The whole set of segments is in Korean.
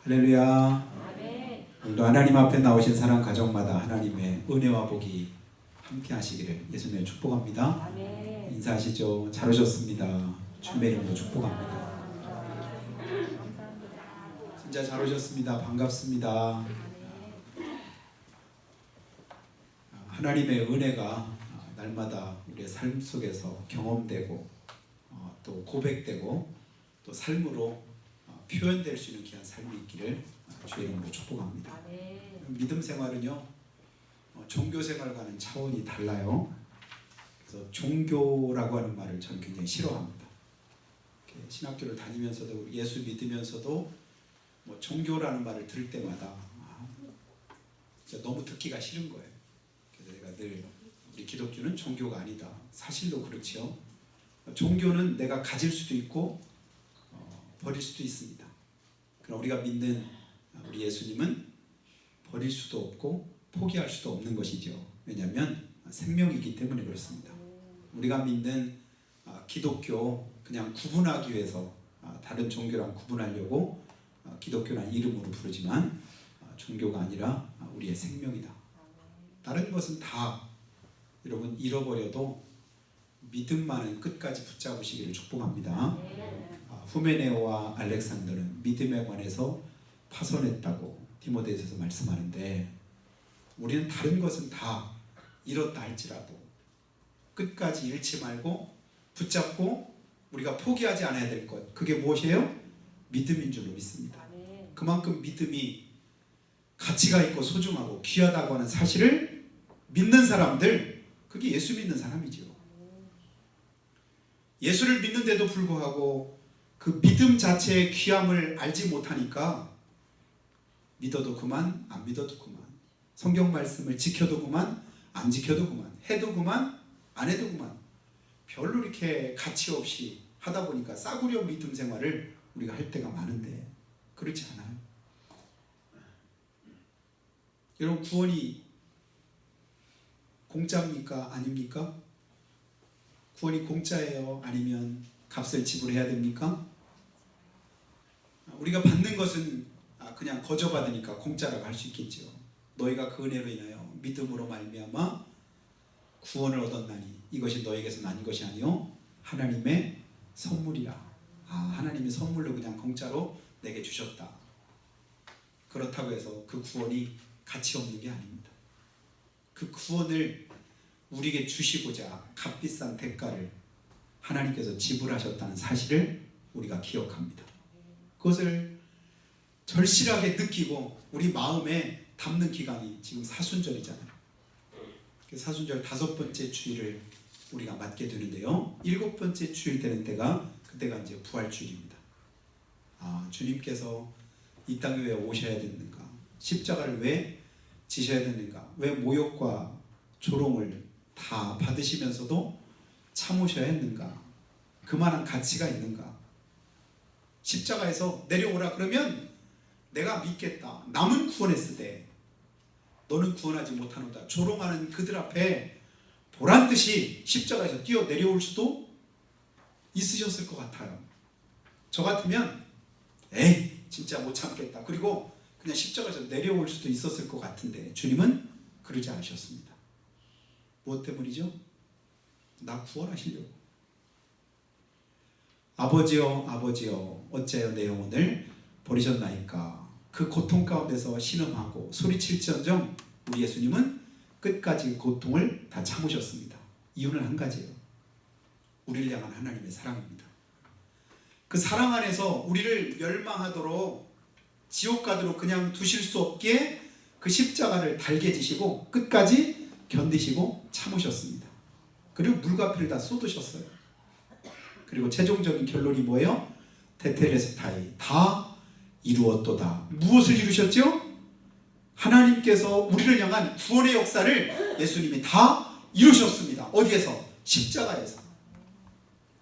할렐루야. 아멘. 오늘도 하나님 앞에 나오신 사랑 가정마다 하나님의 은혜와 복이 함께 하시기를 예수님의 축복합니다. 아멘. 인사하시죠. 잘 오셨습니다. 주님의 이름으로 축복합니다. 진짜 잘 오셨습니다. 반갑습니다. 하나님의 은혜가 날마다 우리의 삶 속에서 경험되고 또 고백되고 또 삶으로 표현될 수 있는 귀한 삶이 있기를 주의 이름으로 축복합니다. 아멘. 믿음 생활은요 종교 생활과는 차원이 달라요. 그래서 종교라고 하는 말을 저는 굉장히 싫어합니다. 신학교를 다니면서도 예수 믿으면서도 뭐 종교라는 말을 들을 때마다 진짜 너무 듣기가 싫은 거예요. 그래서 내가 늘 우리 기독교는 종교가 아니다. 사실도 그렇지요. 종교는 내가 가질 수도 있고 버릴 수도 있습니다. 그러나 우리가 믿는 우리 예수님은 버릴 수도 없고 포기할 수도 없는 것이죠. 왜냐하면 생명이기 때문에 그렇습니다. 우리가 믿는 기독교 그냥 구분하기 위해서 다른 종교랑 구분하려고 기독교라는 이름으로 부르지만 종교가 아니라 우리의 생명이다. 다른 것은 다 여러분 잃어버려도 믿음만은 끝까지 붙잡으시기를 축복합니다. 후메네오와 알렉산더는 믿음에 관해서 파손했다고 디모데전서에서 말씀하는데 우리는 다른 것은 다 잃었다 할지라도 끝까지 잃지 말고 붙잡고 우리가 포기하지 않아야 될 것, 그게 무엇이에요? 믿음인 줄로 믿습니다. 그만큼 믿음이 가치가 있고 소중하고 귀하다고 하는 사실을 믿는 사람들, 그게 예수 믿는 사람이죠. 예수를 믿는데도 불구하고 그 믿음 자체의 귀함을 알지 못하니까 믿어도 그만, 안 믿어도 그만, 성경 말씀을 지켜도 그만, 안 지켜도 그만, 해도 그만, 안 해도 그만, 별로 이렇게 가치 없이 하다 보니까 싸구려 믿음 생활을 우리가 할 때가 많은데 그렇지 않아요. 여러분, 구원이 공짜입니까? 아닙니까? 구원이 공짜예요? 아니면 값을 지불해야 됩니까? 우리가 받는 것은 그냥 거저 받으니까 공짜라고 할 수 있겠죠. 너희가 그 은혜로 인하여 믿음으로 말미암아 구원을 얻었나니 이것이 너에게서 난 것이 아니요 하나님의 선물이라. 하나님이 선물로 그냥 공짜로 내게 주셨다. 그렇다고 해서 그 구원이 가치 없는 게 아닙니다. 그 구원을 우리에게 주시고자 값비싼 대가를 하나님께서 지불하셨다는 사실을 우리가 기억합니다. 그것을 절실하게 느끼고 우리 마음에 담는 기간이 지금 사순절이잖아요. 사순절 5번째 주일을 우리가 맞게 되는데요, 7번째 주일 되는 때가 그때가 이제 부활주일입니다. 주님께서 이 땅에 왜 오셔야 됐는가? 십자가를 왜 지셔야 됐는가? 왜 모욕과 조롱을 다 받으시면서도 참으셔야 했는가? 그만한 가치가 있는가? 십자가에서 내려오라 그러면 내가 믿겠다. 남은 구원했으되 너는 구원하지 못하노다. 조롱하는 그들 앞에 보란듯이 십자가에서 뛰어 내려올 수도 있으셨을 것 같아요. 저 같으면 에이 진짜 못 참겠다. 그리고 그냥 십자가에서 내려올 수도 있었을 것 같은데 주님은 그러지 않으셨습니다. 무엇 때문이죠? 나 구원하시려고. 아버지여 아버지여 어찌하여 내 영혼을 버리셨나이까. 그 고통 가운데서 신음하고 소리칠지언정 우리 예수님은 끝까지 고통을 다 참으셨습니다. 이유는 한 가지예요. 우리를 향한 하나님의 사랑입니다. 그 사랑 안에서 우리를 멸망하도록 지옥 가도록 그냥 두실 수 없기에 그 십자가를 달게 지시고 끝까지 견디시고 참으셨습니다. 그리고 물과 피를 다 쏟으셨어요. 그리고 최종적인 결론이 뭐예요? 테텔레스타이, 다 이루었도다. 무엇을 이루셨죠? 하나님께서 우리를 향한 구원의 역사를 예수님이 다 이루셨습니다. 어디에서? 십자가에서.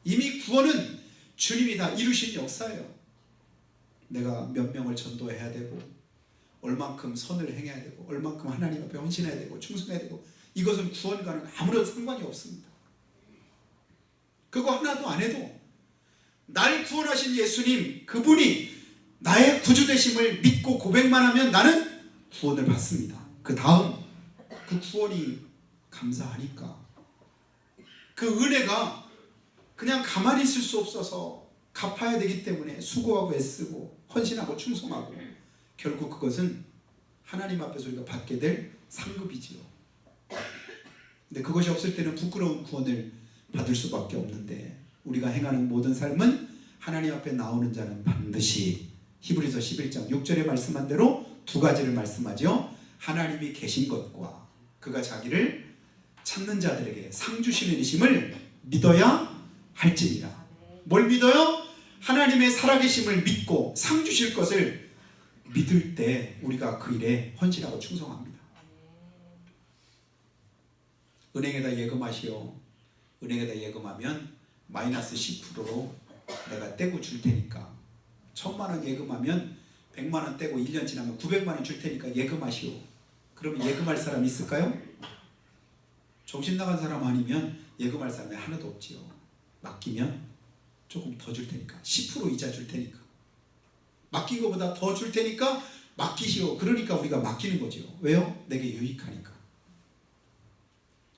이미 구원은 주님이 다 이루신 역사예요. 내가 몇 명을 전도해야 되고 얼만큼 선을 행해야 되고 얼만큼 하나님 앞에 헌신해야 되고 충성해야 되고, 이것은 구원과는 아무런 상관이 없습니다. 그거 하나도 안 해도 날 구원하신 예수님, 그분이 나의 구주되심을 믿고 고백만 하면 나는 구원을 받습니다. 그 다음 그 구원이 감사하니까 그 은혜가 그냥 가만히 있을 수 없어서 갚아야 되기 때문에 수고하고 애쓰고 헌신하고 충성하고 결국 그것은 하나님 앞에서 우리가 받게 될 상급이지요. 근데 그것이 없을 때는 부끄러운 구원을 받을 수밖에 없는데 우리가 행하는 모든 삶은 하나님 앞에 나오는 자는 반드시 히브리서 11장 6절에 말씀한 대로 두 가지를 말씀하죠. 하나님이 계신 것과 그가 자기를 찾는 자들에게 상 주시는 이심을 믿어야 할지니라. 뭘 믿어요? 하나님의 살아계심을 믿고 상 주실 것을 믿을 때 우리가 그 일에 헌신하고 충성합니다. 은행에다 예금하시오. 은행에다 예금하면 마이너스 10%로 내가 떼고 줄 테니까 1000만원 예금하면 100만원 떼고 1년 지나면 900만원 줄 테니까 예금하시오. 그러면 예금할 사람 있을까요? 정신 나간 사람 아니면 예금할 사람이 하나도 없지요. 맡기면 조금 더 줄 테니까 10% 이자 줄 테니까 맡긴 것보다 더 줄 테니까 맡기시오. 그러니까 우리가 맡기는 거죠. 왜요? 내게 유익하니까.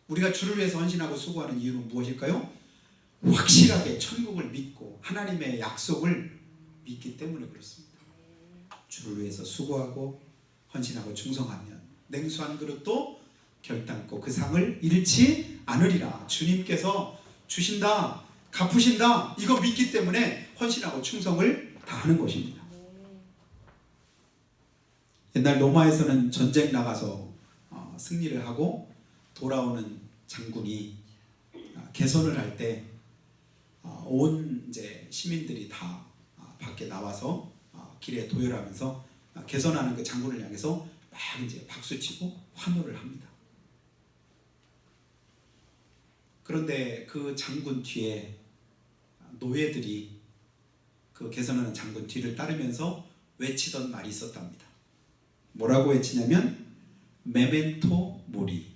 우리가 주를 위해서 헌신하고 수고하는 이유는 무엇일까요? 확실하게 천국을 믿고 하나님의 약속을 믿기 때문에 그렇습니다. 주를 위해서 수고하고 헌신하고 충성하면 냉수 한 그릇도 결단코 그 상을 잃지 않으리라. 주님께서 주신다, 갚으신다, 이거 믿기 때문에 헌신하고 충성을 다하는 것입니다. 옛날 로마에서는 전쟁 나가서 승리를 하고 돌아오는 장군이 개선을 할 때 온 이제 시민들이 다 밖에 나와서 길에 도열하면서 개선하는 그 장군을 향해서 막 이제 박수치고 환호를 합니다. 그런데 그 장군 뒤에 노예들이 그 개선하는 장군 뒤를 따르면서 외치던 말이 있었답니다. 뭐라고 외치냐면 메멘토 모리.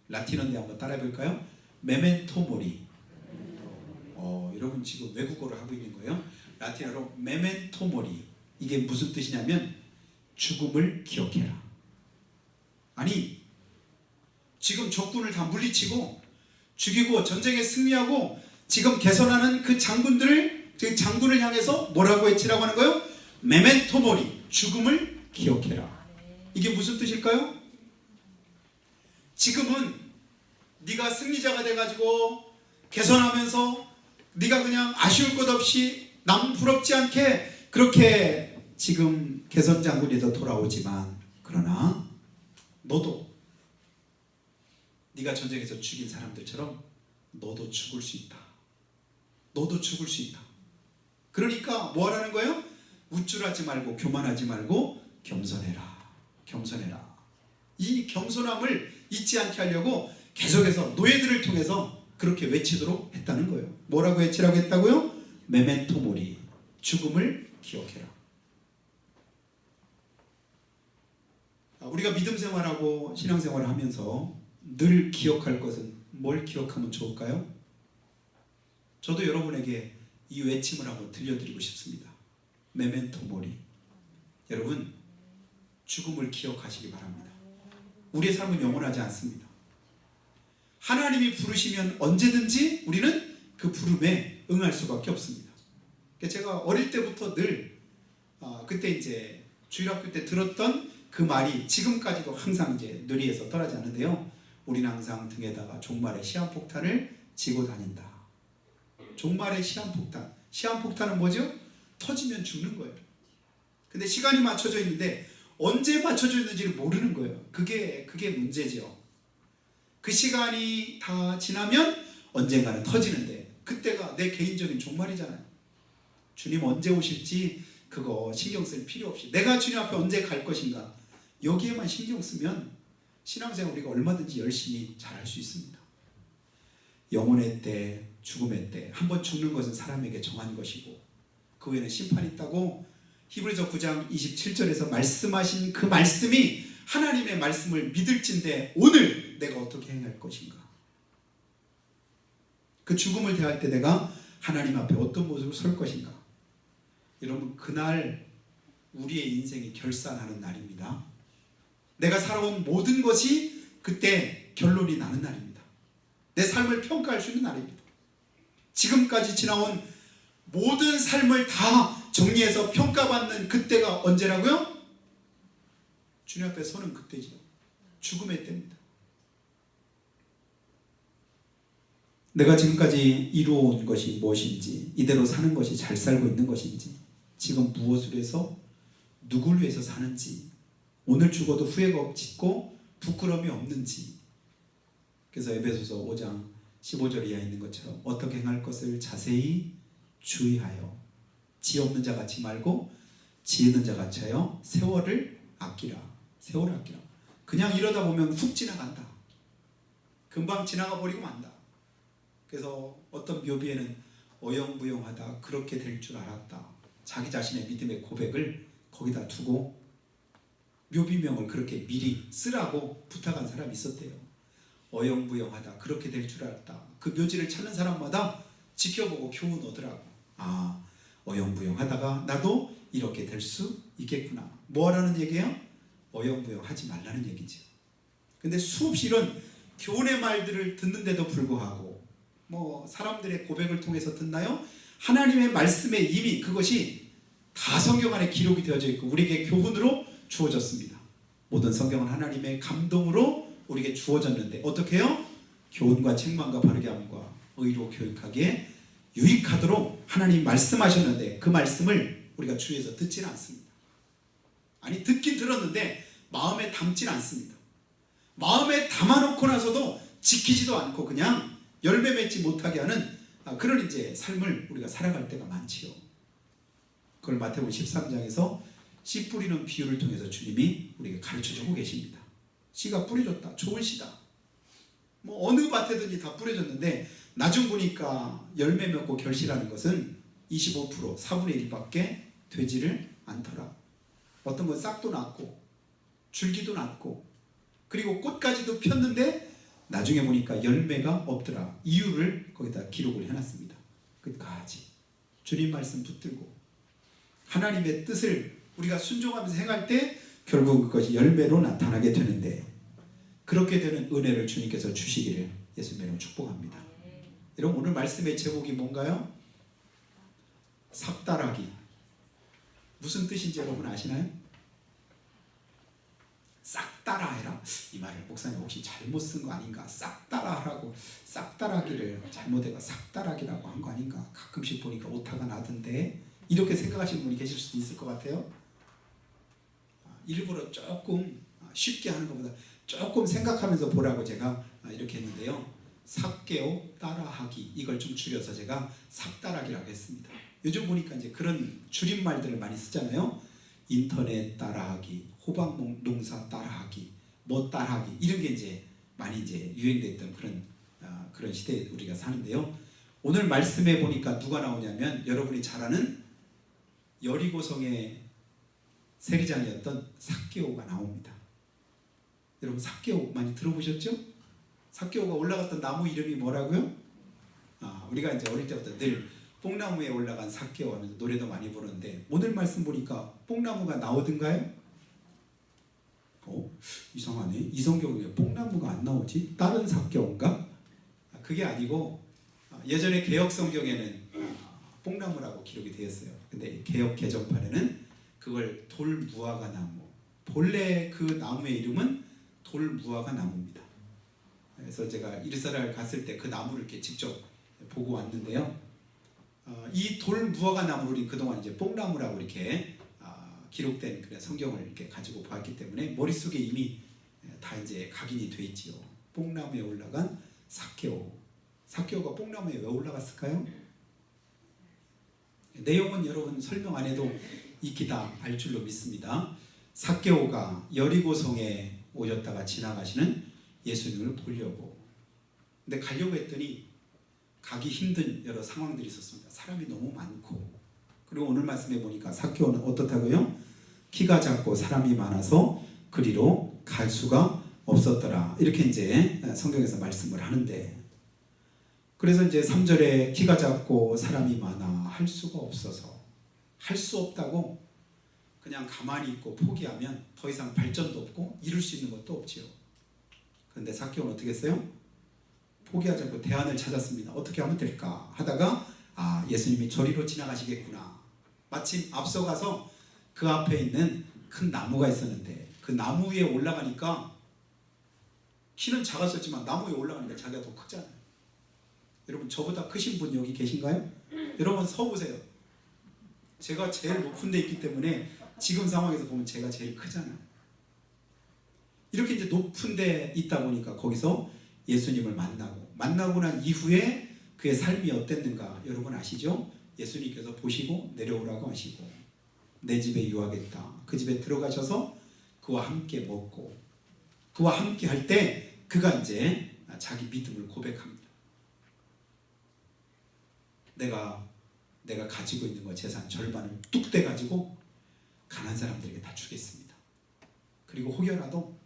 라틴어인데 한번 따라해 볼까요? 메멘토 모리. 여러분 지금 외국어를 하고 있는 거예요. 라틴어로 메멘토 모리. 이게 무슨 뜻이냐면 죽음을 기억해라. 아니 지금 적군을 다 물리치고 죽이고 전쟁에 승리하고 지금 개선하는 그 장군을 향해서 뭐라고 외치라고 하는 거예요? 메멘토 모리. 죽음을 기억해라. 이게 무슨 뜻일까요? 지금은 네가 승리자가 돼가지고 개선하면서 네가 그냥 아쉬울 것 없이 남 부럽지 않게 그렇게 지금 개선 장군이 더 돌아오지만 그러나 너도 네가 전쟁에서 죽인 사람들처럼 너도 죽을 수 있다. 너도 죽을 수 있다. 그러니까 뭐 하라는 거예요? 우쭐하지 말고 교만하지 말고 겸손해라. 겸손해라. 이 겸손함을 잊지 않게 하려고 계속해서 노예들을 통해서 그렇게 외치도록 했다는 거예요. 뭐라고 외치라고 했다고요? 메멘토 모리. 죽음을 기억해라. 우리가 믿음 생활하고 신앙 생활을 하면서 늘 기억할 것은 뭘 기억하면 좋을까요? 저도 여러분에게 이 외침을 한번 들려드리고 싶습니다. 메멘토 모리. 여러분 죽음을 기억하시기 바랍니다. 우리의 삶은 영원하지 않습니다. 하나님이 부르시면 언제든지 우리는 그 부름에 응할 수밖에 없습니다. 제가 어릴 때부터 늘 그때 이제 주일학교 때 들었던 그 말이 지금까지도 항상 이제 뇌리에서 떠나지 않는데요. 우리는 항상 등에다가 종말의 시한폭탄을 지고 다닌다. 종말의 시한폭탄. 시한폭탄은 뭐죠? 터지면 죽는 거예요. 근데 시간이 맞춰져 있는데 언제 맞춰져 있는지를 모르는 거예요. 그게 문제죠. 그 시간이 다 지나면 언젠가는 터지는데 그때가 내 개인적인 종말이잖아요. 주님 언제 오실지 그거 신경 쓸 필요 없이 내가 주님 앞에 언제 갈 것인가 여기에만 신경 쓰면 신앙생활 우리가 얼마든지 열심히 잘할 수 있습니다. 영혼의 때, 죽음의 때 한번 죽는 것은 사람에게 정한 것이고 그 후에는 심판이 있다고 히브리서 9장 27절에서 말씀하신 그 말씀이 하나님의 말씀을 믿을진데 오늘 내가 어떻게 행할 것인가? 그 죽음을 대할 때 내가 하나님 앞에 어떤 모습으로 설 것인가? 여러분 그날 우리의 인생이 결산하는 날입니다. 내가 살아온 모든 것이 그때 결론이 나는 날입니다. 내 삶을 평가할 수 있는 날입니다. 지금까지 지나온 모든 삶을 다 정리해서 평가받는 그때가 언제라고요? 주님 앞에 서는 그때죠. 죽음의 때입니다. 내가 지금까지 이루어온 것이 무엇인지, 이대로 사는 것이 잘 살고 있는 것인지, 지금 무엇을 해서 누굴 위해서 사는지, 오늘 죽어도 후회가 없고 부끄러움이 없는지. 그래서 에베소서 5장 15절 이하에 있는 것처럼 어떻게 행할 것을 자세히 주의하여 지 없는 자 같이 말고 지 있는 자 같이 하여 세월을 아끼라. 세월을 아끼라. 그냥 이러다 보면 훅 지나간다. 금방 지나가 버리고 만다. 그래서 어떤 묘비에는 어영부영하다, 그렇게 될 줄 알았다, 자기 자신의 믿음의 고백을 거기다 두고 묘비명을 그렇게 미리 쓰라고 부탁한 사람이 있었대요. 어영부영하다, 그렇게 될 줄 알았다. 그 묘지를 찾는 사람마다 지켜보고 교훈 오더라고. 아, 어영부영하다가 나도 이렇게 될 수 있겠구나. 뭐 하라는 얘기예요? 어영부영하지 말라는 얘기죠. 근데 수없이 이런 교훈의 말들을 듣는데도 불구하고 사람들의 고백을 통해서 듣나요? 하나님의 말씀에 이미 그것이 다 성경 안에 기록이 되어져 있고 우리에게 교훈으로 주어졌습니다. 모든 성경은 하나님의 감동으로 우리에게 주어졌는데 어떻게 해요? 교훈과 책망과 바르게 함과 의로 교육하기에 유익하도록 하나님 말씀하셨는데 그 말씀을 우리가 주위에서 듣지는 않습니다. 아니, 듣긴 들었는데 마음에 담지는 않습니다. 마음에 담아놓고 나서도 지키지도 않고 그냥 열매 맺지 못하게 하는 그런 이제 삶을 우리가 살아갈 때가 많지요. 그걸 마태복음 13장에서 씨 뿌리는 비유를 통해서 주님이 우리에게 가르쳐주고 계십니다. 씨가 뿌려졌다. 좋은 씨다. 어느 밭에든지 다 뿌려졌는데 나중 보니까 열매 맺고 결실하는 것은 25%, 4분의 1밖에 되지를 않더라. 어떤 건 싹도 났고 줄기도 났고 그리고 꽃까지도 폈는데 나중에 보니까 열매가 없더라. 이유를 거기다 기록을 해놨습니다. 끝까지 주님 말씀 붙들고 하나님의 뜻을 우리가 순종하면서 행할 때 결국 그것이 열매로 나타나게 되는데, 그렇게 되는 은혜를 주님께서 주시기를 예수님으로 축복합니다. 여러분, 오늘 말씀의 제목이 뭔가요? 삭달하기. 무슨 뜻인지 여러분 아시나요? 싹 따라 해라. 이 말을 목사님 혹시 잘못 쓴 거 아닌가? 싹 따라 하라고 싹 따라하기를 잘못해가 싹 따라하기라고 한 거 아닌가? 가끔씩 보니까 오타가 나던데 이렇게 생각하시는 분이 계실 수도 있을 것 같아요. 일부러 조금 쉽게 하는 것보다 조금 생각하면서 보라고 제가 이렇게 했는데요. 삭개오 따라하기, 이걸 좀 줄여서 제가 삭따라기라고 했습니다. 요즘 보니까 이제 그런 줄임말들을 많이 쓰잖아요. 인터넷 따라하기, 호박 농사 따라하기, 뭐 따라하기, 이런 게 이제 많이 이제 유행됐던 그런 시대에 우리가 사는데요. 오늘 말씀에 보니까 누가 나오냐면 여러분이 잘 아는 여리고성의 세리장이었던 삭개오가 나옵니다. 여러분, 삭개오 많이 들어보셨죠? 삭개오가 올라갔던 나무 이름이 뭐라고요? 우리가 이제 어릴 때부터 늘 뽕나무에 올라간 삭개오 하면서 노래도 많이 부르는데 오늘 말씀 보니까 뽕나무가 나오던가요? 이상하네. 이 성경에 뽕나무가 안 나오지? 다른 삭개오인가? 그게 아니고 예전에 개역 성경에는 뽕나무라고 기록이 되었어요. 근데 개역 개정판에는 그걸 돌무화과 나무, 본래 그 나무의 이름은 돌무화과 나무입니다. 그래서 제가 이르사를 갔을 때 그 나무를 이렇게 직접 보고 왔는데요. 이 돌무화과 나무를 우리 그동안 이제 뽕나무라고 이렇게 기록된 그런 성경을 이렇게 가지고 보았기 때문에 머릿속에 이미 다 이제 각인이 돼 있지요. 뽕나무에 올라간 삭개오. 삭개오가 뽕나무에 왜 올라갔을까요? 내용은 여러분 설명 안 해도 익히 다 알 줄로 믿습니다. 삭개오가 여리고성에 오셨다가 지나가시는 예수님을 보려고, 근데 가려고 했더니 가기 힘든 여러 상황들이 있었습니다. 사람이 너무 많고, 그리고 오늘 말씀해 보니까 삭개오는 어떻다고요? 키가 작고 사람이 많아서 그리로 갈 수가 없었더라. 이렇게 이제 성경에서 말씀을 하는데, 그래서 이제 3절에 키가 작고 사람이 많아 할 수가 없어서, 할 수 없다고 그냥 가만히 있고 포기하면 더 이상 발전도 없고 이룰 수 있는 것도 없지요. 그런데 삭개오는 어떻게 했어요? 포기하지 않고 대안을 찾았습니다. 어떻게 하면 될까 하다가 예수님이 저리로 지나가시겠구나. 마침 앞서가서 그 앞에 있는 큰 나무가 있었는데 그 나무 위에 올라가니까 키는 작았었지만 나무 위에 올라가니까 자기가 더 크잖아요. 여러분 저보다 크신 분 여기 계신가요? 여러분 서보세요. 제가 제일 높은 데 있기 때문에 지금 상황에서 보면 제가 제일 크잖아요. 이렇게 이제 높은 데 있다 보니까 거기서 예수님을 만나고 난 이후에 그의 삶이 어땠는가 여러분 아시죠? 예수님께서 보시고 내려오라고 하시고 내 집에 유하겠다. 그 집에 들어가셔서 그와 함께 먹고 그와 함께 할 때 그가 이제 자기 믿음을 고백합니다. 내가 가지고 있는 거 재산 절반을 뚝 떼가지고 가난한 사람들에게 다 주겠습니다. 그리고 혹여라도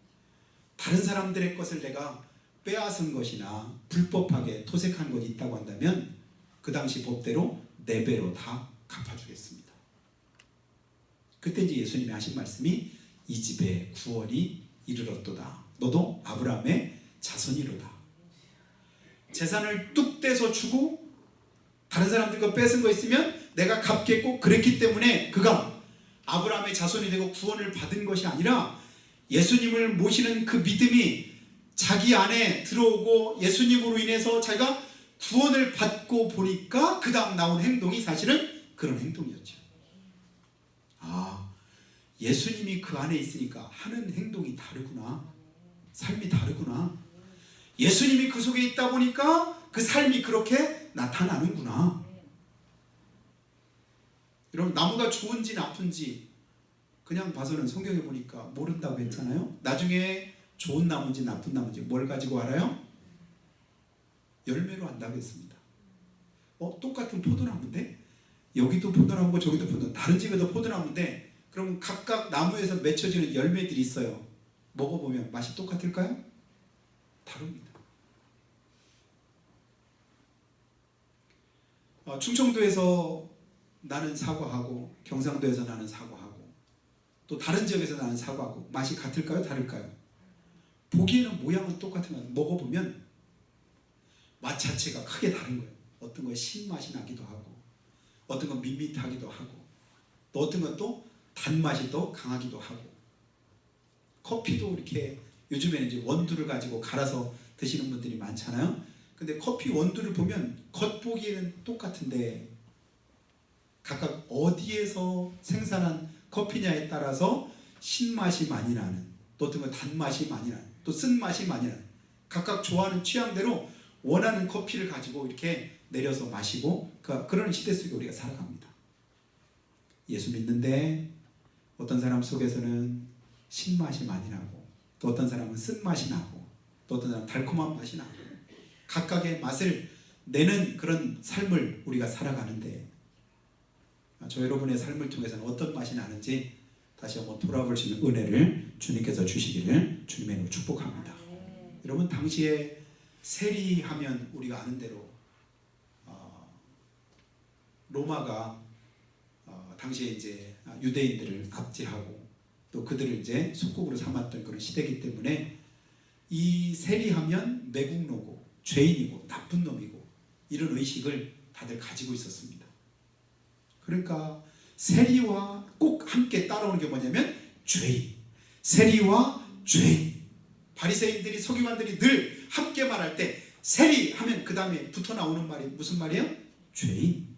다른 사람들의 것을 내가 빼앗은 것이나 불법하게 토색한 것이 있다고 한다면 그 당시 법대로 4배로 다 갚아주겠습니다. 그때 이제 예수님이 하신 말씀이 이 집에 구원이 이르렀도다. 너도 아브라함의 자손이로다. 재산을 뚝 떼서 주고 다른 사람들 거 뺏은 거 있으면 내가 갚겠고 그랬기 때문에 그가 아브라함의 자손이 되고 구원을 받은 것이 아니라 예수님을 모시는 그 믿음이 자기 안에 들어오고 예수님으로 인해서 자기가 구원을 받고 보니까 그 다음 나온 행동이 사실은 그런 행동이었죠. 예수님이 그 안에 있으니까 하는 행동이 다르구나. 삶이 다르구나. 예수님이 그 속에 있다 보니까 그 삶이 그렇게 나타나는구나. 여러분 나무가 좋은지 나쁜지 그냥 봐서는 성경에 보니까 모른다고 했잖아요. 나중에 좋은 나무인지 나쁜 나무인지 뭘 가지고 알아요? 열매로 안다고 했습니다. 똑같은 포도나무인데 여기도 포도나무고 저기도 포도나무, 다른 집에도 포도나무인데 그럼 각각 나무에서 맺혀지는 열매들이 있어요. 먹어보면 맛이 똑같을까요? 다릅니다. 충청도에서 나는 사과하고 경상도에서 나는 사과하고 또 다른 지역에서 나는 사과하고 맛이 같을까요? 다를까요? 보기에는 모양은 똑같으면 먹어보면 맛 자체가 크게 다른 거예요. 어떤 건 신맛이 나기도 하고 어떤 건 밋밋하기도 하고 또 어떤 건 또 단맛이 또 강하기도 하고 커피도 이렇게 요즘에는 이제 원두를 가지고 갈아서 드시는 분들이 많잖아요. 근데 커피 원두를 보면 겉보기에는 똑같은데 각각 어디에서 생산한 커피냐에 따라서 신맛이 많이 나는 또 어떤 건 단맛이 많이 나는 또 쓴맛이 많이 나는 각각 좋아하는 취향대로 원하는 커피를 가지고 이렇게 내려서 마시고 그런 시대 속에 우리가 살아갑니다. 예수 믿는데 어떤 사람 속에서는 신맛이 많이 나고 또 어떤 사람은 쓴맛이 나고 또 어떤 사람은 달콤한 맛이 나고 각각의 맛을 내는 그런 삶을 우리가 살아가는데 저 여러분의 삶을 통해서는 어떤 맛이 나는지 다시 한번 돌아볼 수 있는 은혜를 주님께서 주시기를 주님의 이름으로 축복합니다. 여러분 당시에 세리하면 우리가 아는 대로 로마가 당시에 이제 유대인들을 압제하고 또 그들을 이제 속국으로 삼았던 그런 시대이기 때문에 이 세리하면 매국노고 죄인이고 나쁜 놈이고 이런 의식을 다들 가지고 있었습니다. 그러니까 세리와 꼭 함께 따라오는 게 뭐냐면 죄인, 세리와 죄인. 바리새인들이 서기관들이 늘 함께 말할 때 세리하면 그 다음에 붙어 나오는 말이 무슨 말이에요? 죄인.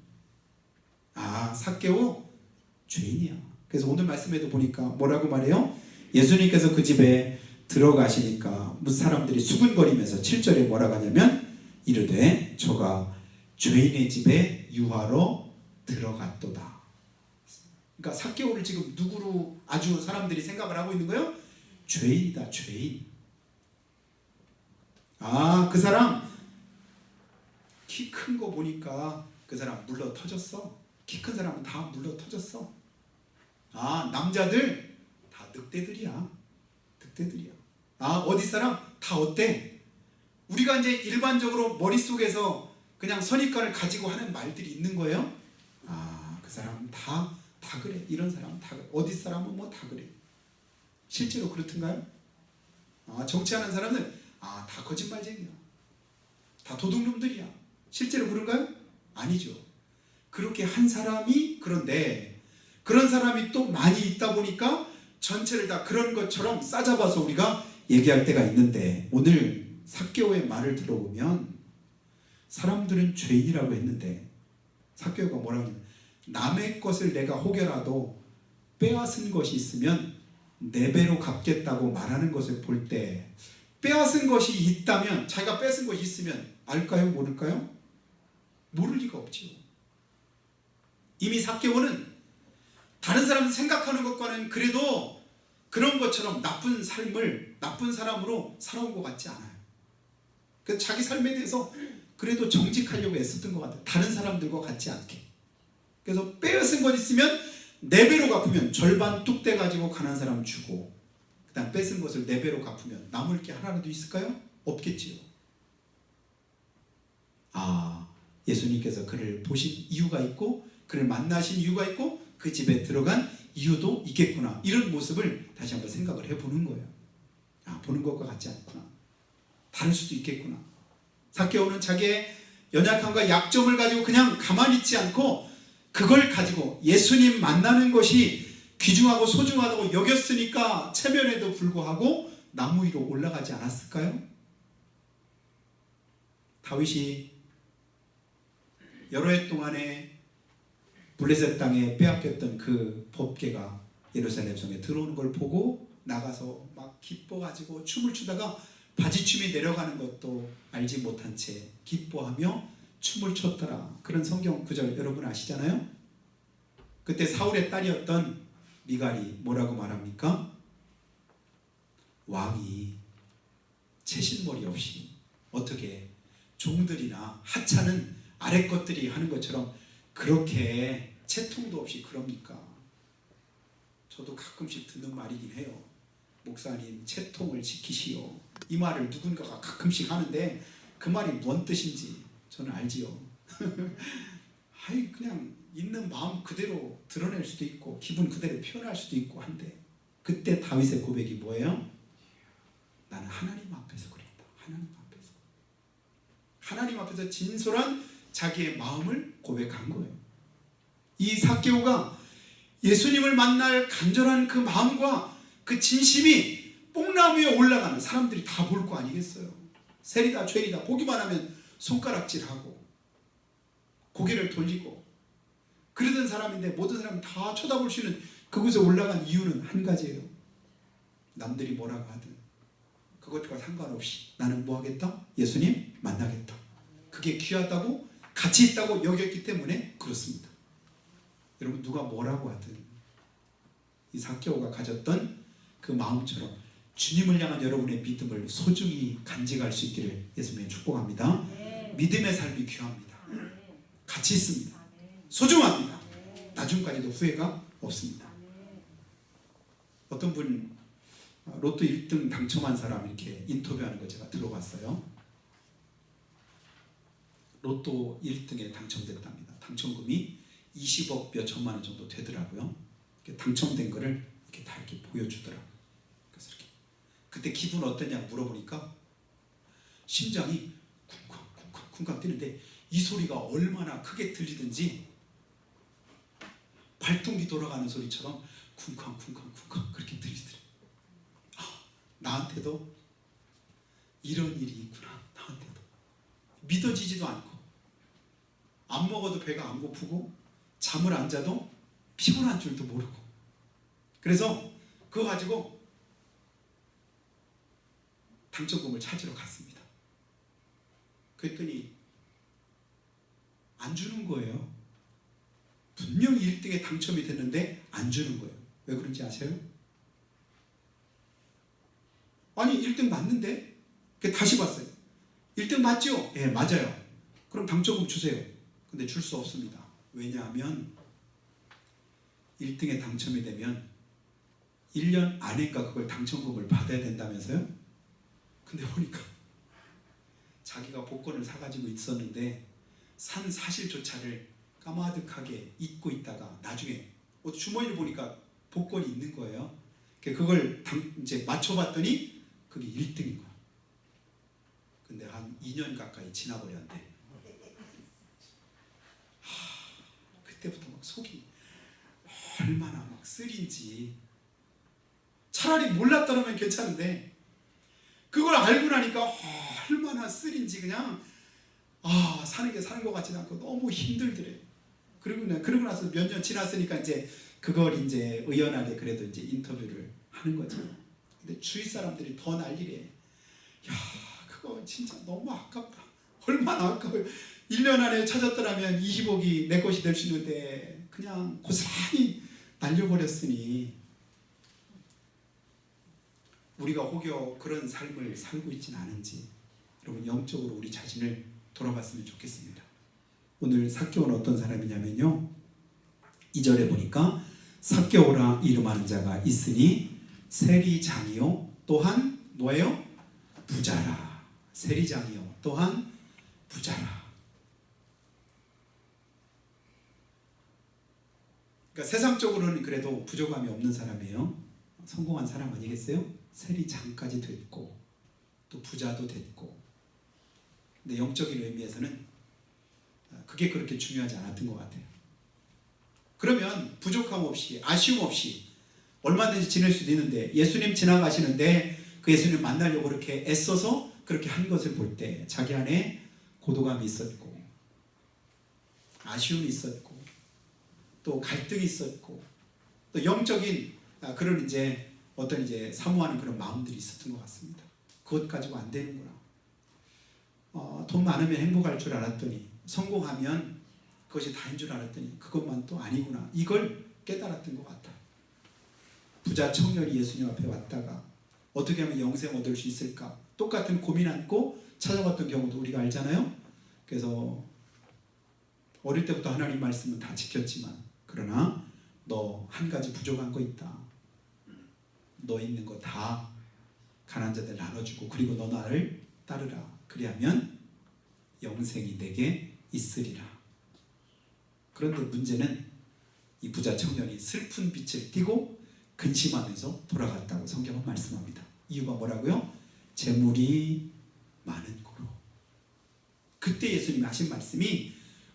삭개오 죄인이야. 그래서 오늘 말씀에도 보니까 뭐라고 말해요? 예수님께서 그 집에 들어가시니까 무슨 사람들이 수근거리면서 7절에 뭐라고 하냐면 이르되 저가 죄인의 집에 유하러 들어갔도다. 그러니까 삭개오를 지금 누구로 아주 사람들이 생각을 하고 있는 거예요? 죄인이다. 죄인. 그 사람 키 큰 거 보니까 그 사람 물러 터졌어. 키 큰 사람은 다 물러 터졌어. 남자들 다 늑대들이야. 늑대들이야. 어디 사람 다 어때? 우리가 이제 일반적으로 머릿속에서 그냥 선입관을 가지고 하는 말들이 있는 거예요. 그 사람은 다 다 그래. 이런 사람은 다 그래. 어디 사람은 뭐 다 그래. 실제로 그렇던가요? 정치하는 사람은 다 거짓말쟁이야. 다 도둑놈들이야. 실제로 그런가요? 아니죠. 그렇게 한 사람이 그런데 그런 사람이 또 많이 있다 보니까 전체를 다 그런 것처럼 싸잡아서 우리가 얘기할 때가 있는데 오늘 삭개오의 말을 들어보면 사람들은 죄인이라고 했는데 삭개오가 뭐라고 하냐면 남의 것을 내가 혹여라도 빼앗은 것이 있으면 네 배로 갚겠다고 말하는 것을 볼 때 빼앗은 것이 있다면 자기가 뺏은 것이 있으면 알까요? 모를까요? 모를 리가 없지요. 이미 삭개오는 다른 사람이 생각하는 것과는 그래도 그런 것처럼 나쁜 삶을 나쁜 사람으로 살아온 것 같지 않아요. 그 자기 삶에 대해서 그래도 정직하려고 애썼던 것 같아요. 다른 사람들과 같지 않게. 그래서 빼앗은 것 있으면 네 배로 갚으면 절반 뚝 떼가지고 가난한 사람 주고 그 다음 뺏은 것을 네 배로 갚으면 남을 게 하나라도 있을까요? 없겠지요. 예수님께서 그를 보신 이유가 있고 그를 만나신 이유가 있고 그 집에 들어간 이유도 있겠구나. 이런 모습을 다시 한번 생각을 해보는 거예요. 보는 것과 같지 않구나. 다를 수도 있겠구나. 삭개오는 자기의 연약함과 약점을 가지고 그냥 가만히 있지 않고 그걸 가지고 예수님 만나는 것이 귀중하고 소중하다고 여겼으니까 체면에도 불구하고 나무 위로 올라가지 않았을까요? 다윗이 여러 해 동안에 블레셋 땅에 빼앗겼던 그 법궤가 예루살렘 성에 들어오는 걸 보고 나가서 막 기뻐가지고 춤을 추다가 바지춤이 내려가는 것도 알지 못한 채 기뻐하며 춤을 췄더라. 그런 성경 구절 여러분 아시잖아요? 그때 사울의 딸이었던 미갈이 뭐라고 말합니까? 왕이 채신머리 없이 어떻게 종들이나 하찮은 아래 것들이 하는 것처럼 그렇게 채통도 없이 그럽니까? 저도 가끔씩 듣는 말이긴 해요. 목사님 채통을 지키시오. 이 말을 누군가가 가끔씩 하는데 그 말이 뭔 뜻인지 저는 알지요. 그냥 있는 마음 그대로 드러낼 수도 있고 기분 그대로 표현할 수도 있고 한데 그때 다윗의 고백이 뭐예요? 나는 하나님 앞에서 그랬다. 하나님 앞에서 진솔한 자기의 마음을 고백한 거예요. 이 삭개오가 예수님을 만날 간절한 그 마음과 그 진심이 뽕나무 위에 올라가는 사람들이 다 볼 거 아니겠어요. 세리다 죄리다 보기만 하면 손가락질하고 고개를 돌리고 그러던 사람인데 모든 사람이 다 쳐다볼 수 있는 그곳에 올라간 이유는 한 가지예요. 남들이 뭐라고 하든 그것과 상관없이 나는 뭐 하겠다? 예수님 만나겠다. 그게 귀하다고 가치 있다고 여겼기 때문에 그렇습니다. 여러분 누가 뭐라고 하든 이 삭개오가 가졌던 그 마음처럼 주님을 향한 여러분의 믿음을 소중히 간직할 수 있기를 예수님의 축복합니다. 믿음의 삶이 귀합니다. 가치 있습니다. 소중합니다. 나중까지도 후회가 없습니다. 어떤 분 로또 1등 당첨한 사람 이렇게 인터뷰하는 거 제가 들어봤어요. 로또 1등에 당첨됐답니다. 당첨금이 20억 몇 천만 원 정도 되더라고요. 당첨된 거를 이렇게 다 이렇게 보여주더라고요. 그래서 이렇게 그때 기분 어떠냐고 물어보니까 심장이 쿵쾅 뛰는데 이 소리가 얼마나 크게 들리든지 발동기 돌아가는 소리처럼 쿵쾅 그렇게 들리더래요. 나한테도 이런 일이 있구나. 나한테도 믿어지지도 않고 안 먹어도 배가 안 고프고 잠을 안 자도 피곤한 줄도 모르고 그래서 그거 가지고 당첨금을 찾으러 갔습니다. 그랬더니 안 주는 거예요. 분명히 1등에 당첨이 됐는데 안 주는 거예요. 왜 그런지 아세요? 아니 1등 맞는데? 다시 봤어요. 1등 맞죠? 예, 맞아요. 그럼 당첨금 주세요. 근데 줄 수 없습니다. 왜냐하면 1등에 당첨이 되면 1년 안에인가 그걸 당첨금을 받아야 된다면서요? 근데 보니까 자기가 복권을 사가지고 있었는데 산 사실조차를 까마득하게 잊고 있다가 나중에 주머니를 보니까 복권이 있는 거예요. 그걸 이제 맞춰봤더니 그게 1등인 거야. 근데 한 2년 가까이 지나버렸는데 그때부터 막 속이 얼마나 막 쓰린지. 차라리 몰랐더라면 괜찮은데 그걸 알고 나니까 얼마나 쓰린지 그냥 사는 게 사는 것 같지도 않고 너무 힘들더래. 그러고 나서 몇 년 지났으니까 이제 그걸 이제 의연하게 그래도 이제 인터뷰를 하는 거지. 근데 주위 사람들이 더 난리래. 야, 그거 진짜 너무 아깝다. 얼마나 아까워요. 1년 안에 찾았더라면 20억이 내 것이 될 수 있는데 그냥 고스란히 날려버렸으니 우리가 혹여 그런 삶을 살고 있지는 않은지 여러분 영적으로 우리 자신을 돌아봤으면 좋겠습니다. 오늘 삭개오는 어떤 사람이냐면요, 2절에 보니까 삭개오라 이름하는 자가 있으니 세리장이요 또한 뭐예요? 부자라. 세리장이요 또한 부자라. 그러니까 세상적으로는 그래도 부족함이 없는 사람이에요. 성공한 사람 아니겠어요? 세리장까지 됐고 또 부자도 됐고. 근데 영적인 의미에서는 그게 그렇게 중요하지 않았던 것 같아요. 그러면 부족함 없이 아쉬움 없이 얼마든지 지낼 수도 있는데 예수님 지나가시는데 그 예수님 만나려고 그렇게 애써서 그렇게 한 것을 볼 때 자기 안에 고독함이 있었고 아쉬움이 있었고 또 갈등이 있었고 또 영적인 그런 이제 어떤 이제 사모하는 그런 마음들이 있었던 것 같습니다. 그것 가지고 안 되는구나. 돈 많으면 행복할 줄 알았더니 성공하면 그것이 다인 줄 알았더니 그것만 또 아니구나. 이걸 깨달았던 것 같아요. 부자 청년이 예수님 앞에 왔다가 어떻게 하면 영생 얻을 수 있을까? 똑같은 고민 안고 찾아왔던 경우도 우리가 알잖아요. 그래서 어릴 때부터 하나님 말씀은 다 지켰지만 그러나 너 한 가지 부족한 거 있다. 너 있는 거 다 가난한 자들 나눠주고 그리고 너 나를 따르라. 그리하면 영생이 내게 있으리라. 그런데 문제는 이 부자 청년이 슬픈 빛을 띠고 근심하면서 돌아갔다고 성경은 말씀합니다. 이유가 뭐라고요? 재물이 많은 고로. 그때 예수님이 하신 말씀이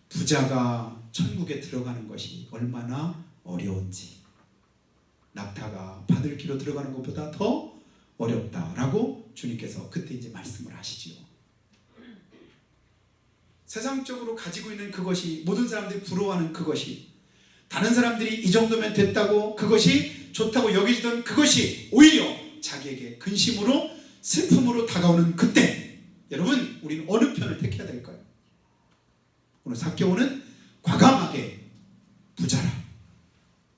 부자가 천국에 들어가는 것이 얼마나 어려운지, 낙타가 바늘기로 들어가는 것보다 더 어렵다라고 주님께서 그때 이제 말씀을 하시지요. 세상적으로 가지고 있는 그것이, 모든 사람들이 부러워하는 그것이, 다른 사람들이 이 정도면 됐다고 그것이 좋다고 여기지던 그것이 오히려 자기에게 근심으로 슬픔으로 다가오는 그때, 여러분 우리는 어느 편을 택해야 될까요? 오늘 삭개오는 과감하게 부자라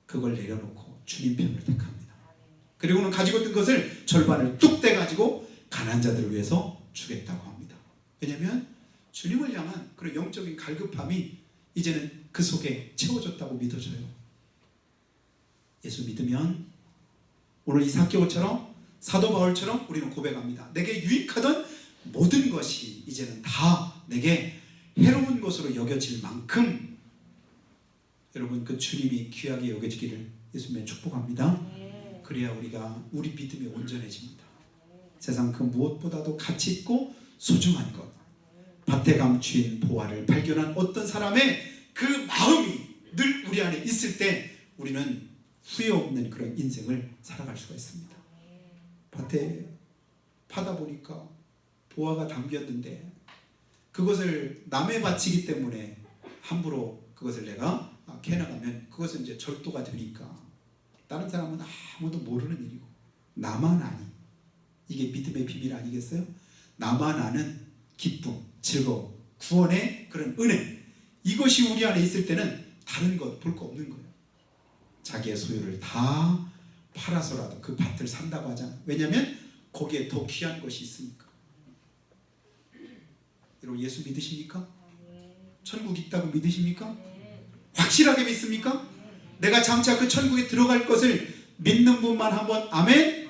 그걸 내려놓고 주님 편을 택합니다. 그리고는 가지고 있던 것을 절반을 뚝 떼가지고 가난한 자들을 위해서 주겠다고 합니다. 왜냐하면 주님을 향한 그런 영적인 갈급함이 이제는 그 속에 채워졌다고 믿어져요. 예수 믿으면 오늘 이 삭개오처럼 사도 바울처럼 우리는 고백합니다. 내게 유익하던 모든 것이 이제는 다 내게 해로운 것으로 여겨질 만큼 여러분 그 주님이 귀하게 여겨지기를 예수님의 축복합니다. 그래야 우리가 우리 믿음이 온전해집니다. 세상 그 무엇보다도 가치 있고 소중한 것, 밭에 감추인 보화를 발견한 어떤 사람의 그 마음이 늘 우리 안에 있을 때 우리는 후회 없는 그런 인생을 살아갈 수가 있습니다. 밭에 파다 보니까 보화가 담겼는데 그것을 남의 밭이기 때문에 함부로 그것을 내가 캐나가면 그것은 이제 절도가 되니까 다른 사람은 아무도 모르는 일이고 나만 아니, 이게 믿음의 비밀 아니겠어요? 나만 아는 기쁨, 즐거움, 구원의 그런 은혜, 이것이 우리 안에 있을 때는 다른 것 볼 거 없는 거예요. 자기의 소유를 다 팔아서라도 그 밭을 산다고 하잖아요. 왜냐하면 거기에 더 귀한 것이 있으니까. 여러분 예수 믿으십니까? 천국 있다고 믿으십니까? 확실하게 믿습니까? 내가 장차 그 천국에 들어갈 것을 믿는 분만 한번 아멘?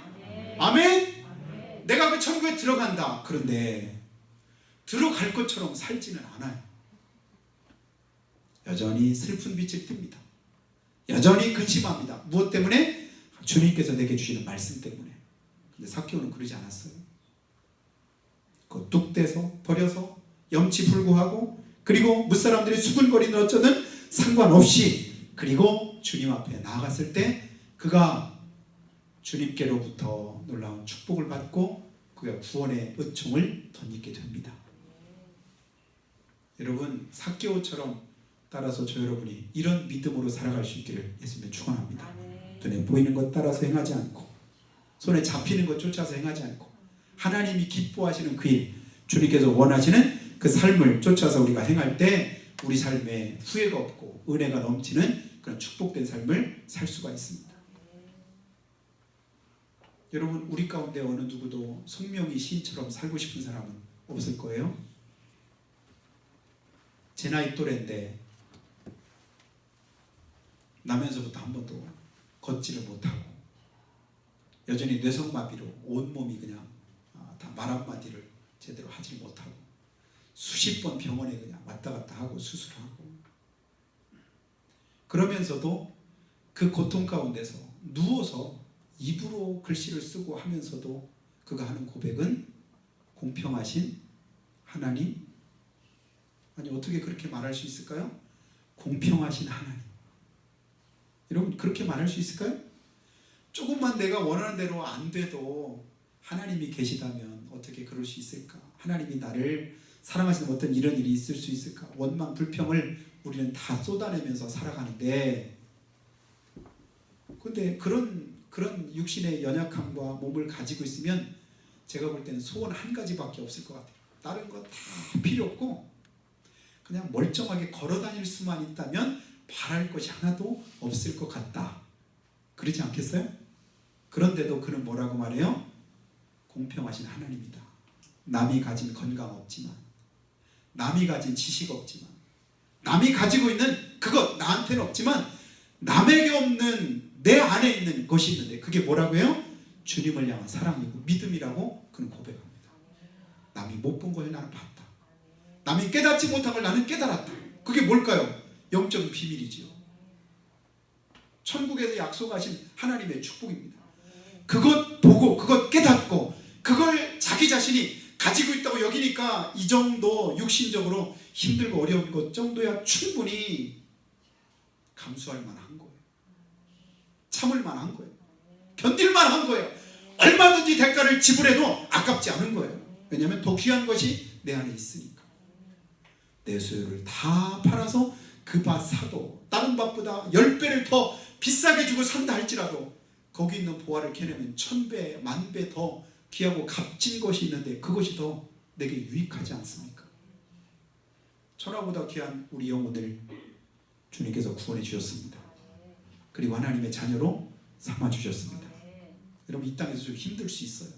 아멘? 내가 그 천국에 들어간다. 그런데 들어갈 것처럼 살지는 않아요. 여전히 슬픈 빛을 띱니다. 여전히 근심합니다. 무엇 때문에? 주님께서 내게 주시는 말씀 때문에. 근데 삭개오는 그러지 않았어요. 그 뚝 떼서 버려서 염치불구하고, 그리고 무사람들이 수군거리는 어쩌든 상관없이, 그리고 주님 앞에 나아갔을 때 그가 주님께로부터 놀라운 축복을 받고 그가 구원의 은총을 덧입게 됩니다. 여러분, 삭개오처럼 따라서 저 여러분이 이런 믿음으로 살아갈 수 있기를 예수님은 축원합니다. 눈에 보이는 것 따라서 행하지 않고, 손에 잡히는 것 쫓아서 행하지 않고, 하나님이 기뻐하시는 그 일, 주님께서 원하시는 그 삶을 쫓아서 우리가 행할 때 우리 삶에 후회가 없고 은혜가 넘치는 그런 축복된 삶을 살 수가 있습니다. 여러분, 우리 가운데 어느 누구도 송명희 시인처럼 살고 싶은 사람은 없을 거예요. 제 나이 또래인데 나면서부터 한 번도 걷지를 못하고 여전히 뇌성마비로 온몸이 그냥 다 말 한마디를 제대로 하지 못하고 수십 번 병원에 그냥 왔다 갔다 하고 수술하고, 그러면서도 그 고통 가운데서 누워서 입으로 글씨를 쓰고 하면서도 그가 하는 고백은 공평하신 하나님, 아니 어떻게 그렇게 말할 수 있을까요? 공평하신 하나님. 여러분, 그렇게 말할 수 있을까요? 조금만 내가 원하는 대로 안 돼도 하나님이 계시다면 어떻게 그럴 수 있을까? 하나님이 나를 사랑하시는 어떤 이런 일이 있을 수 있을까? 원망, 불평을 우리는 다 쏟아내면서 살아가는데, 근데 그런 육신의 연약함과 몸을 가지고 있으면 제가 볼 때는 소원 한 가지밖에 없을 것 같아요. 다른 거 다 필요 없고 그냥 멀쩡하게 걸어 다닐 수만 있다면 바랄 것이 하나도 없을 것 같다. 그러지 않겠어요? 그런데도 그는 뭐라고 말해요? 공평하신 하나님이다. 남이 가진 건강 없지만, 남이 가진 지식 없지만, 남이 가지고 있는 그것 나한테는 없지만 남에게 없는 내 안에 있는 것이 있는데 그게 뭐라고요? 주님을 향한 사랑이고 믿음이라고 그는 고백합니다. 남이 못 본 걸 나는 봤다. 남이 깨닫지 못한 걸 나는 깨달았다. 그게 뭘까요? 영적 비밀이지요. 천국에서 약속하신 하나님의 축복입니다. 그것 보고 그것 깨닫고 그걸 자기 자신이 가지고 있다고 여기니까 이 정도 육신적으로 힘들고 어려운 것 정도야 충분히 감수할 만한 거예요. 참을 만한 거예요. 견딜 만한 거예요. 얼마든지 대가를 지불해도 아깝지 않은 거예요. 왜냐하면 더 귀한 것이 내 안에 있으니까. 내 소유를 다 팔아서 그 밭 사도 다른 밭보다 10배를 더 비싸게 주고 산다 할지라도 거기 있는 보화를 캐내면 1000배, 10,000배 더 귀하고 값진 것이 있는데 그것이 더 내게 유익하지 않습니까? 천하보다 귀한 우리 영혼을 주님께서 구원해 주셨습니다. 그리고 하나님의 자녀로 삼아 주셨습니다. 여러분, 이 땅에서 좀 힘들 수 있어요.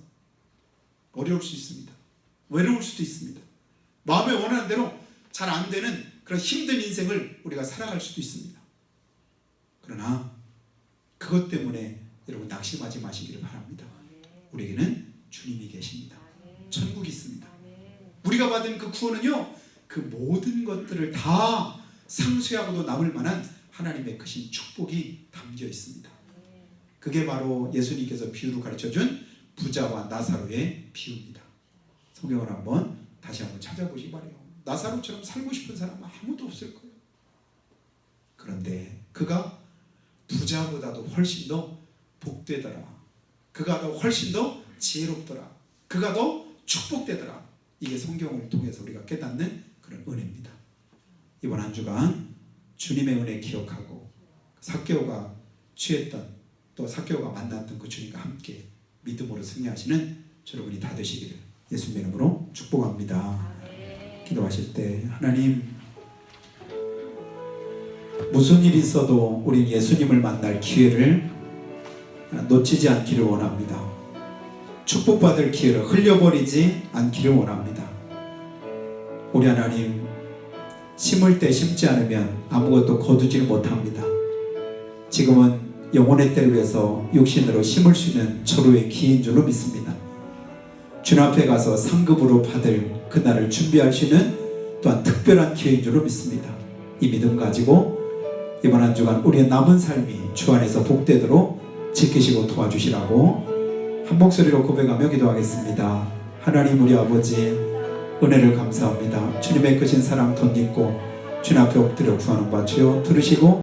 어려울 수 있습니다. 외로울 수도 있습니다. 마음에 원하는 대로 잘 안 되는 그런 힘든 인생을 우리가 살아갈 수도 있습니다. 그러나 그것 때문에 여러분 낙심하지 마시기를 바랍니다. 우리에게는 주님이 계십니다. 천국이 있습니다. 우리가 받은 그 구원은요, 그 모든 것들을 다 상쇄하고도 남을 만한 하나님의 크신 축복이 담겨 있습니다. 그게 바로 예수님께서 비유로 가르쳐준 부자와 나사로의 비유입니다. 성경을 다시 한번 찾아보시기 바라요. 나사로처럼 살고 싶은 사람은 아무도 없을 거예요. 그런데 그가 부자보다도 훨씬 더 복되더라. 그가 더 훨씬 더 지혜롭더라. 그가 더 축복되더라. 이게 성경을 통해서 우리가 깨닫는 그런 은혜입니다. 이번 한 주간 주님의 은혜 기억하고 삭개오가 취했던, 또 삭개오가 만났던 그 주님과 함께 믿음으로 승리하시는 여러분이 다 되시기를 예수님의 이름으로 축복합니다. 기도하실 때 하나님, 무슨 일이 있어도 우리 예수님을 만날 기회를 놓치지 않기를 원합니다. 축복받을 기회를 흘려버리지 않기를 원합니다. 우리 하나님, 심을 때 심지 않으면 아무것도 거두지를 못합니다. 지금은 영혼의 때를 위해서 육신으로 심을 수 있는 절호의 기회인 줄로 믿습니다. 주님 앞에 가서 상급으로 받을 그날을 준비할 수 있는 또한 특별한 기회인 줄로 믿습니다. 이 믿음 가지고 이번 한 주간 우리의 남은 삶이 주 안에서 복되도록 지키시고 도와주시라고 한 목소리로 고백하며 기도하겠습니다. 하나님 우리 아버지, 은혜를 감사합니다. 주님의 크신 사랑 덧입고 주님 앞에 엎드려 구하는 바 주여 들으시고